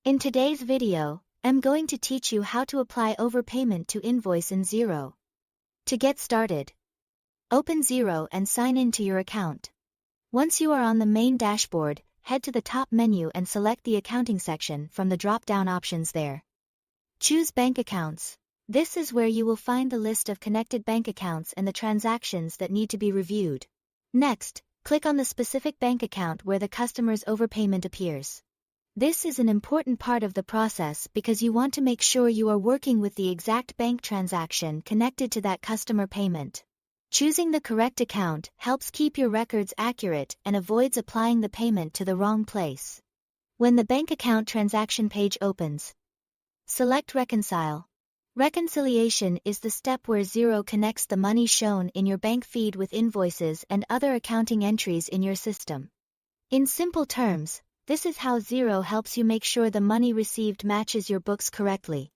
In today's video, I'm going to teach you how to apply overpayment to invoice in Xero. To get started, open Xero and sign in to your account. Once you are on the main dashboard, head to the top menu and select the accounting section from the drop-down options there. Choose bank accounts. This is where you will find the list of connected bank accounts and the transactions that need to be reviewed. Next, click on the specific bank account where the customer's overpayment appears. This is an important part of the process because you want to make sure you are working with the exact bank transaction connected to that customer payment. Choosing the correct account helps keep your records accurate and avoids applying the payment to the wrong place. When the bank account transaction page opens, select Reconcile. Reconciliation is the step where Xero connects the money shown in your bank feed with invoices and other accounting entries in your system. In simple terms, this is how Xero helps you make sure the money received matches your books correctly.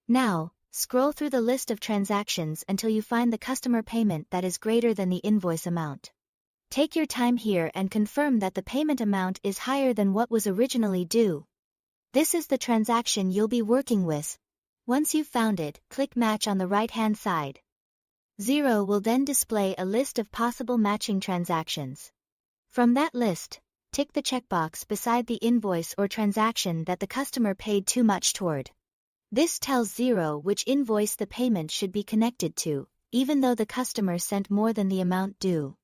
Now, scroll through the list of transactions until you find the customer payment that is greater than the invoice amount. Take your time here and confirm that the payment amount is higher than what was originally due. This is the transaction you'll be working with. Once you've found it, click Match on the right-hand side. Xero will then display a list of possible matching transactions. From that list, tick the checkbox beside the invoice or transaction that the customer paid too much toward. This tells Xero which invoice the payment should be connected to, even though the customer sent more than the amount due.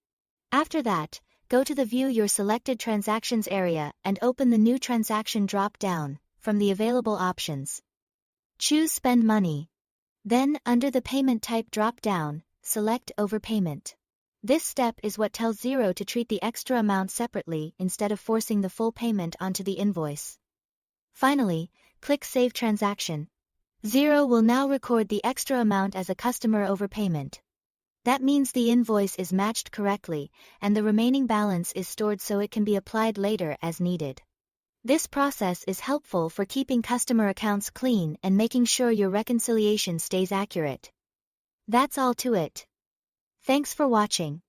After that, go to the View Your Selected Transactions area and open the New Transaction drop-down from the available options. Choose Spend Money. Then, under the Payment Type drop-down, select Overpayment. This step is what tells Xero to treat the extra amount separately instead of forcing the full payment onto the invoice. Finally, click Save Transaction. Xero will now record the extra amount as a customer overpayment. That means the invoice is matched correctly, and the remaining balance is stored so it can be applied later as needed. This process is helpful for keeping customer accounts clean and making sure your reconciliation stays accurate. That's all to it. Thanks for watching.